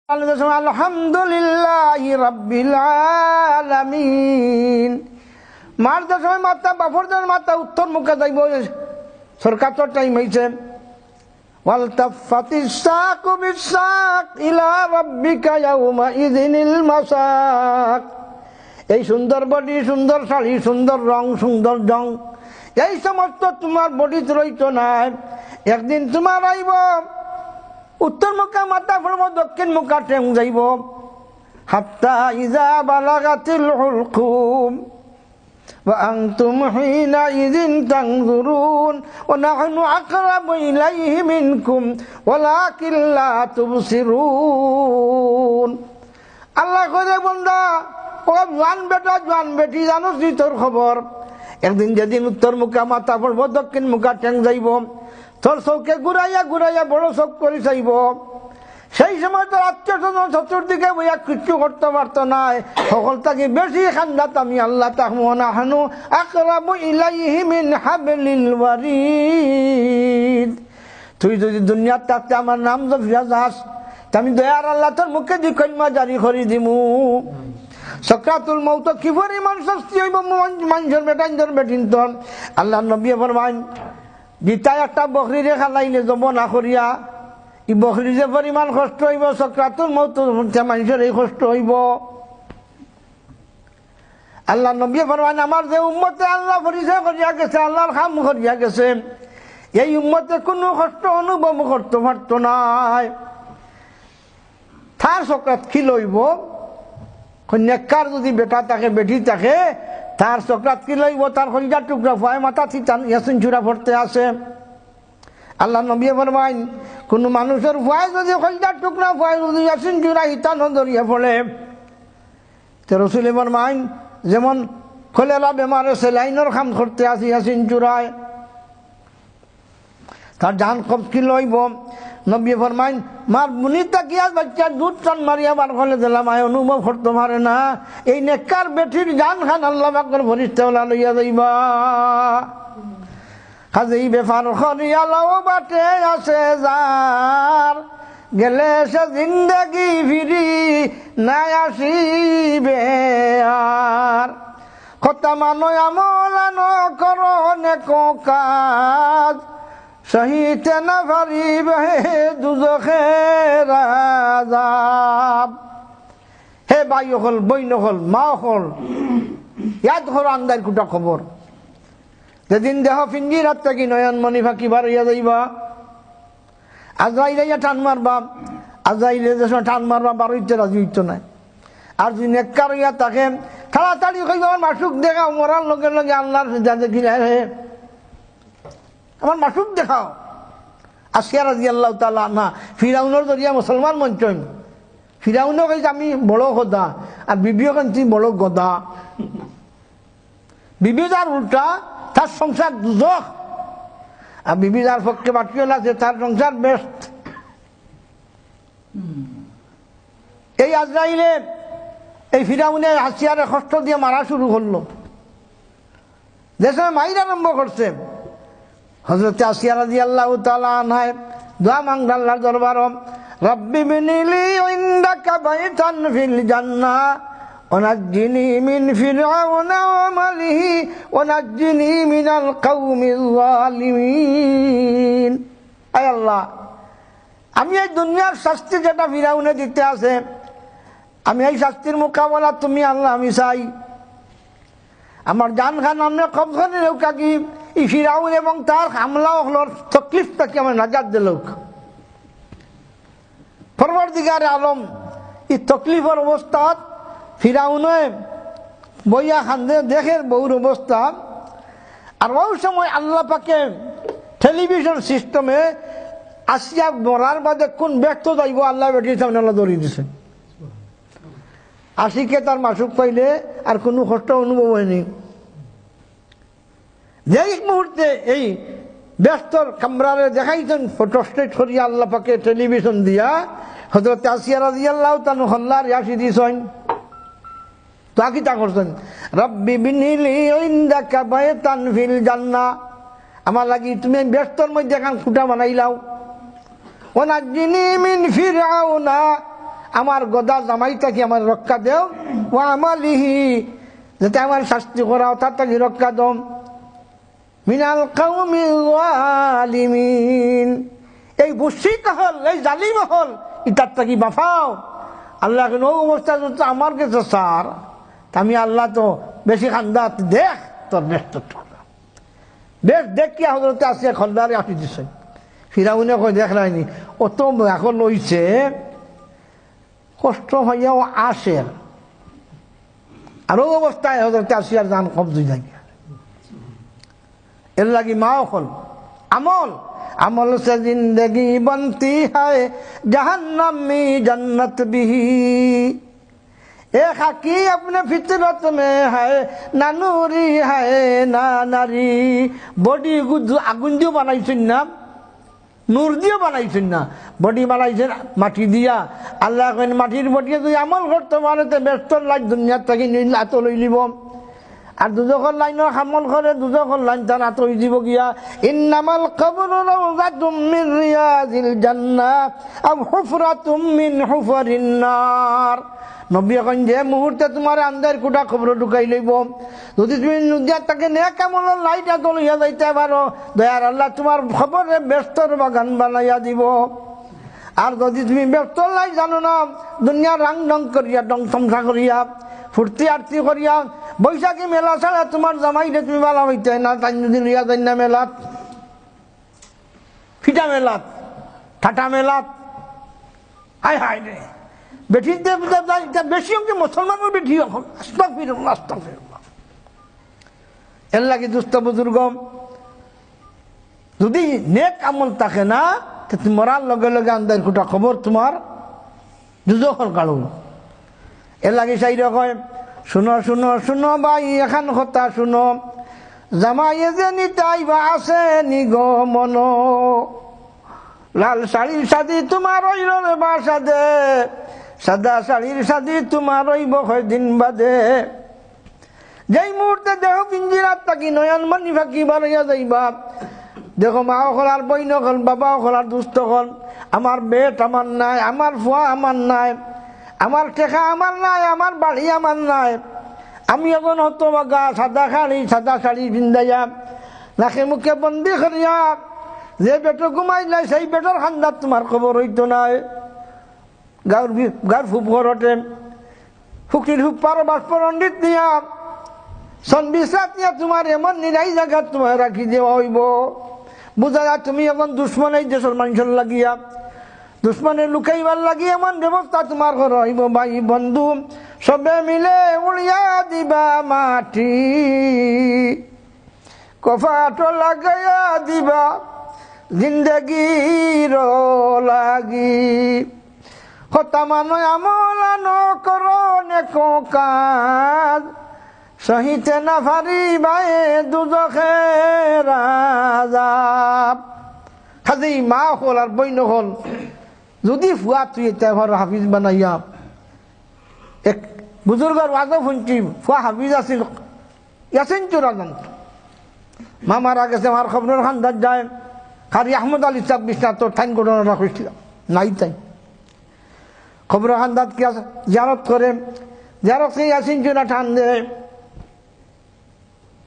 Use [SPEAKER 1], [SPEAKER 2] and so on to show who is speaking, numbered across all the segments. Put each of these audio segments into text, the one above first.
[SPEAKER 1] আলহামদুলিল্লাহি রাব্বিল আলামিন। মারতে সময় মাথা বাফরদের মাথা উত্তর মুখে যাইব, সরকার তো টাইম হয়েছে। ওয়ালতাফাতিস সাকু বিসাক ইলা রাব্বিকা ইয়াউমাইযিনিল মাসাক। এই সুন্দর বডি, সুন্দর শাড়ি, সুন্দর রং, সুন্দর জং, এই সমস্ত তোমার বডিতে রইত না। একদিন তোমার আইব উত্তর মুখা মাথা ফুলব, দক্ষিণ মুখা ঠেং যাইব। হাত্তা ইজা বালাগাতিল হুলকুম ওয়া আনতুম হিনাইযিন তানজুরুন ওয়া নাহনু আকরাবু ইলাইহি মিনকুম ওয়ালাকিন লা তুবসিরুন। আল্লাহ কইলে, বান্দা ও জওয়ান বেটা, জওয়ান বেটি, জানোস নি তোর খবর? একদিন যেদিন উত্তর মুখা মাথা ফুলব, দক্ষিণ মুখা ঠেং যাইব, তোর চৌকে ঘুরাইয়া ঘুরাইয়া বড় চোখ করে চাইব। সেই সময় তোর আত্মীয় স্বজন চতুর্দিকে বইয়া কিচ্ছু করতে পারতো না। সকল তাকে বেশি খান্দাত আমি আল্লাহ তাহনু আকরাবু ইলাইহি মিন হাবলিল ওয়ারিদ। তুই যদি দুনিয়ার থাকতে আমার নাম জপিয়া যাস, আমি দয়ার আল্লাহ তোর মুখে দি কলমা জারি করে দিমু। সাকরাতুল মউত কি পরিমাণ শাস্তি হইব মানুষের বেটাইনদের বেটিনতন। আল্লাহ নবী ফরমায়, দিতাই একটা বকরিরে খালাইলে জব না করিয়া, ই বকরি যে পরিমাণ কষ্ট হইব, সাকরাতুল মউত মানুষের এই কষ্ট হইব। আল্লাহ নবী ফরমান, আমার যে উম্মতে আল্লাহ পরিচয় করিয়া গেছে, আল্লাহর কাম করিয়া গেছে, এই উম্মতে কোনো কষ্ট অনুভব করতে পারত নাই। তার সাকরাত কি লইব? কন্যাকার যদি বেটা থাকে, বেটি থাকে, তার সাকরাত কি লইব? তার কলিজার টুকরা ফুয়ায় মাথা চিতান ইয়াসিন চূড়া পড়তে আসে। আল্লাহ নবী ফরমাইন, কোন মানুষের ফুয়ায় যদি কলিজার টুকরা ফুয়ায় যদি ইয়াসিন চূড়া হিতান ধরিয়ে পড়ে, তো রাসূল ফরমাইন, যেমন কলেরা বেমারে সেলাইনের কাম করতে আসে ইয়াসিন চূড়ায়, তার জান কব কি লইব? নবী ফরমাইন, মার বুনি তাকিয়া বাচ্চা দুধ টান মারিয়া বার করে দিলাম, আয় অনুভব করতে পারে না। এই নেককার বেটির জান খান আল্লাহ পাকের ফেরেশতাওয়ালা লইয়া যাইবা। কাজেই বেফার করিয়া লও বাটে আছে যার, গেলে সে জিন্দেগি ফিরি নাই আসিবে আর। কথা মানো আমল আনো করো নেকো কাজ, সহিতে না পারিবে দুজখের আযাব। হে ভাই হল, বইন হল, মা হল, ইয়াদ হল আন্দার কুটা খবর। যেদিন দেহ ফিঞ্জি রাত থাকি নয়ন মনি ফাঁকি বার হইয়া যাইবা, আজরাইল টান মারবা, আজরাইলে যে সময় টান মারবা বার হইতে রাজি হইত নাই। আর যদি নেককার হইয়া থাকে, তাড়াতাড়ি কইবা আমার মাসুক দেখাও, মরার লগে লগে আল্লাহর দেখি হে আমার মাসুক দেখাও। আসিয়া রাদিয়াল্লাহু তাআলা আনহা ফিরাউনের জরিয়া মুসলমান মঞ্চন। ফিরাউনও কইছে আমি বড় খোদা, আর বিবিও কান্তি বড় গদা। বিবি যার উল্টা, তার সংসার দুজখ, আর বিবি যার পক্ষে বাটিওলা আছে, তার সংসার বেস্ট। এই আজরাইলে এই ফিরাউনে হাসিয়ারে কষ্ট দিয়ে মারা শুরু করলো। যে সময় মাইর আরম্ভ করছে, হযরত আসিয়া রাদিয়াল্লাহু তাআলা আনহা দোয়া মাংলেন আল্লাহর দরবারে, রব্বি বিনিলি ইনদাকা বাইতান ফিল জান্নাহ ওয়া নাজ্জিনি মিন ফিরআউনা ওয়া মালিহি ওয়া নাজ্জিনি মিনাল কওমিজ যালিমিন। আয় আল্লাহ, আমি এই দুনিয়ার শাস্তি যেটা ফিরাউনে দিতে আছে, আমি এই শাস্তির মোকাবেলা তুমি আল্লাহ আমি চাই। আমার জান খান আমরা কবখানে নৌকা কি ই ফিরাউন এবং তার হামলা হলোর তকলিফ থেকে আমার নাজাত দিল। পরবর্তীকারে আলম এই তকলিফের অবস্থা ফিরাউনে বইয়া খান্দে দেখের বউর অবস্থা। আর ওই সময় আল্লাহ পাকে টেলিভিশন সিস্টেমে আসিয়া মরার বাদে কোন ব্যক্ত যাইব আল্লাহ বেটির সামনে আল্লাহ ধরিয়ে দিছে। আশিকে তার মাসুক পাইলে আর কোনো কষ্ট অনুভব হয়নি। যে মুহূর্তে এই ব্যস্তর কামরারে দেখাইছেন ফটো স্টেট করিয়া আল্লাহ পাকে টেলিভিশন দিয়া, হযরত আসিয়া রাদিয়াল্লাহু তাআলা হল্লার ইয়াসি দিছেন। তো আকিতা করছেন, রব্বি বিনিলি ইনদাকা বাইতান ফিল জান্নাহ, আমার লাগি তুমি ব্যস্তর মধ্যে এখন খুঁটা বানাইলাও। ওয়া নাজ্জিনি মিন ফিরআউনা, আমার গদা জামাইটা কি আমার রক্ষা দেও, ও আমালিহি যাতে আমার শাস্তি করাও তার তাকে রক্ষা দম, মিনাল কাউমি যালিমিন, এই মুশরিক হল, এই জালিম হল, ইটার তাকি বাফাও। আল্লাহ ও অবস্থা যদি আমার কাছে স্যার, আমি আল্লাহ তো বেশি খান্দা, দেখ তোর ব্যস্ত বেশ দেখ কি হজরতে আসিয়া খলদারে আসি দিছে। ফিরাউনে কই দেখ নাইনি, ও তো এখন লইছে কষ্ট হইয়াও আসে, আরো অবস্থায় হজরতে আসিয়ার জান কবজ যায়। এর লাগি মাও হল আমল, আমল সে জিন্দগি বনতি হয়, জাহান্নাম মে জন্নত বিহি। एक हकी अपने फितरत में है, ना नूरी है ना नारी। बॉडी আগুন দিয়ে বানাইছেন না, নূর দিয়ে বানাইছেন না, বডি বানাইছেন মাটি দিয়া। আল্লাহ কেন মাটির বডি তুই আমল করতে পারে ব্যস্ত লাইন দুনিয়ার থেকে এত লই লিব। আর দুজকর লাইনের আমল করে দুজকর লাইন তার এত হয়ে যাব গিয়া। ইন্নামাল কবরু রাওযাতুম মিন রিয়াজিল জান্নাহ আও হুফরাতুম মিন হুফারিন নার। নবী এখন যে মুহূর্তে তোমার আন্দার কুটা খবর ঢুকাই লইব, যদি তুমি নদিয়ার তাকে নেক আমলের লাইট এত লইয়া যাইতে পারো, দয়ার আল্লাহ তোমার খবরে ব্যস্তর বাগান বানাইয়া দিব। আর যদি তুমি ব্যস্ত লাই জানো না, দুনিয়া রাং রং করিয়া ডং তমসা করিয়া ফুর্তি আরতি করিয়া বৈশাখী মেলা ছাড়া তোমার জামাইরে তুমি ভালো হইতে না, তাই যদি লইয়া যাই না মেলাত, ফিটা মেলাত, ঠাটা মেলাত, হায় হায় রে বেঠি বেশি অঙ্কে মুসলমানের বেঠি আস্তাগফিরুল্লাহ আস্তাগফিরুল্লাহ। এর লাগি দুস্থ বুজুর্গ, যদি নেক আমল থাকে না তুমি মরার লগে লগে আন্দার কুটা খবর তোমার দুজখর কালো। এর লাগে সেই রকম শুনো শুনো শুনো ভাই এখন কথা শুনো, জামাইয়ে যে নিতাই বা আছে নিগো মন, লাল শাড়ির সাদি তোমার ওইল বাসা দে, সাদা শাড়ির সাদি তোমার ওইব দিন বাদে। যেই মুহূর্তে দেহ পিঞ্জিরাত তাকি নয়ন মনি ফাঁকি বাড়াইয়া যাইবা, দেখো মা হল আর বইন হল, বাবা হল আর দুস্থ হল, আমার বেট আমার নাই, আমার ফুয়া আমার নাই, আমার টেকা আমার নাই, আমার বাড়ি আমার নাই। আমি এখন হতো বাগা সাদা শাড়ি পিন্দাইয়া নাকে মুখে বন্দি করিয়া যে বেটো ঘুমাইলাই সেই বেটোর খান্দার তোমার খবর হইতো নাই। গাঁর ফুপ ঘরতে ফুকির হুপ পারো বাষ্প রণ্ডিত নিয়া সন্বিশ্রাত নিয়া তোমার এমন নিরাই জায়গা তোমার রাখি দেওয়া হইব। বুঝা যায় তুমি এখন দুশ্মন এই দেশের মানুষের লাগিয়া, দুশ্মনের লুকাইবার লাগিয়ে এমন ব্যবস্থা তোমার ঘর হইব। ভাই বন্ধু সবে মিলে উড়িয়া দিবা মাটি, কফাট লাগাইয়া দিবা জিন্দগির লাগি। হতা মানুষ আমল কর নেকো কাজ, সহিতে না পারিবাই দুজখের আযাব। খালি মা হল আর বইন হল যদি ফুয়া তুই এটা ঘর হাফিজ বানাইয়া, এক বুজুর্গর ওয়াজও শুনছি ফুয়া হাফিজ আছিল ইয়াসিন চূড়ান্ত, মা মারা গেছে, আমার খবরের খান্দার যায় খারি আহমদ আলী সাহেব বিশ্বনাথ তোর ঠাইন ঘটনা রাখিছিল নাই, তাই খবর খান্দাত কি আছে জিয়ারত করে, জিয়ারত খেয়ে ইয়াসিন চূড়া ঠান দেয়।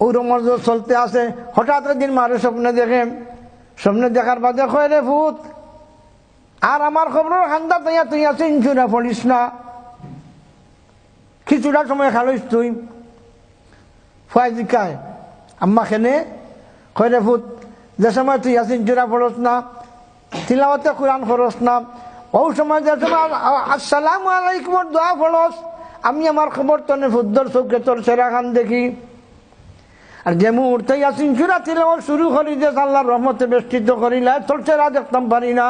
[SPEAKER 1] ওই রমজ চলতে আসে, হঠাৎ দিন মারে স্বপ্নে দেখে, স্বপ্নে দেখার বাদে কয় রে ভূত, আর আমার খবর খান্দা তাইয়া তুই ইয়াসিন চূড়া পড়িস না, খিচুড়ার সময় খালইস তুই। ফুয়াই জিকায় আম্মা খেনে কয় রে ভূত, যে সময় তুই ইয়াসিন চূড়া পড়স না, তিলাওয়াতে কোরআন পড়স না, ও সময় যে সময় আসসালামু আলাইকুম দোয়া পড়স, আমি আমার খবর তনে ফুদ্দর চৌকে তোর সেরা খান দেখি। আর যে মুহূর্তে ইয়াসিন চূড়া তিলাওয়াত শুরু করি যে আল্লাহর রহমতে বেষ্টিত করিলা তোর সেরা দেখতাম পারি না।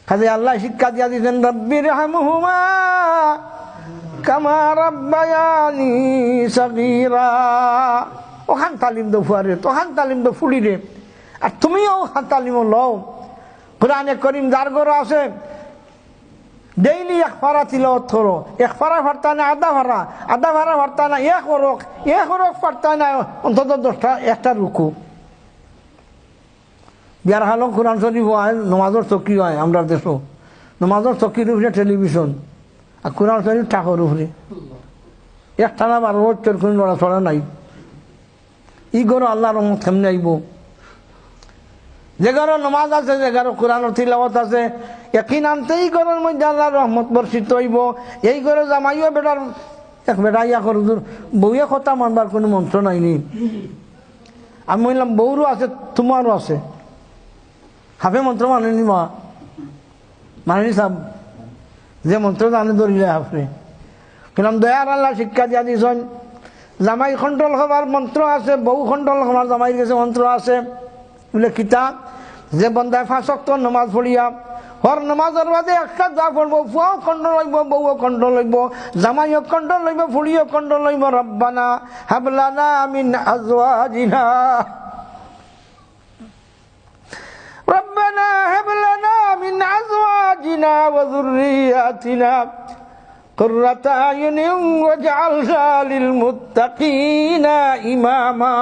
[SPEAKER 1] খালি আল্লাহ শিক্ষা দিয়া দিতেন রব্বির হামহুমা কামা রাব্বায়ানি সাগীরা। ওখান তালিম দো ফুয়ারে, তোখান তালিম দো ফুলিরে, আর তুমিও ওখান তালিম লও। কোরআনে করিম যার ঘরে আছে ডেইলি এক ফারা তিলাওয়াত করো, এক ফারা ফারতা না আধা ফারা, আধা ফারা ফারতা না এক হরক ফারতা না অন্তত 10টা একটা রুকু। বিয়ার হালো কোরআন শরীফ হয়, নমাজের চকি হয় আমরা দেশও, নমাজের চকির উপরে টেলিভিশন আর কোরআন শরীফ ঠাকুর উপরে একটানা 12 বছর কোনো লড়াচড়া নাই। ই ঘর আল্লাহর রহমত কেমনে আইব? যে ঘরের নমাজ আছে, যে ঘরের কোরআনের তিলাওয়াত আছে, একদিন আনতেই ঘরের মধ্যে আল্লাহর রহমত বর্ষিত হইব। এই ঘরে জামাইও বেটার এক বেটা ইয়া করে বউয়ে কথা মানবার কোনো মন্ত্র নাইনি। আমি বললাম বউরও আছে তোমারও আছে, হাফে মন্ত্র মানেনি মা মানেনি সাহ, যে মন্ত্র জানে ধরিলে হাফে। কিলাম দয়ার আল্লাহ শিক্ষা দিয়া দিয়েছেন, জামাই কন্ট্রোল হবার মন্ত্র আছে, বউ কন্ট্রোল হবার জামাইয়ের কাছে মন্ত্র আছে। বলে কিতাব যে বন্ধায় 5 ওয়াক্ত নামাজ পড়িয়া হর নামাজের বাদে একটা যা পড়বো, ফুয়াও কন্ট্রোল হইব, বউও কন্ট্রোল হইব, জামাইও কন্ট্রোল হইব, ফুড়িও কন্ট্রোল হইব। রব্বানা হাবলানা মিন আজওয়াজিনা রব্বানা হাবলানা মিন আজওয়াজিনা ওয়া যুররিয়াতিনা কুররাতা আয়ুনিন ওয়াজআলনা লিল মুত্তাকিনা ইমামা।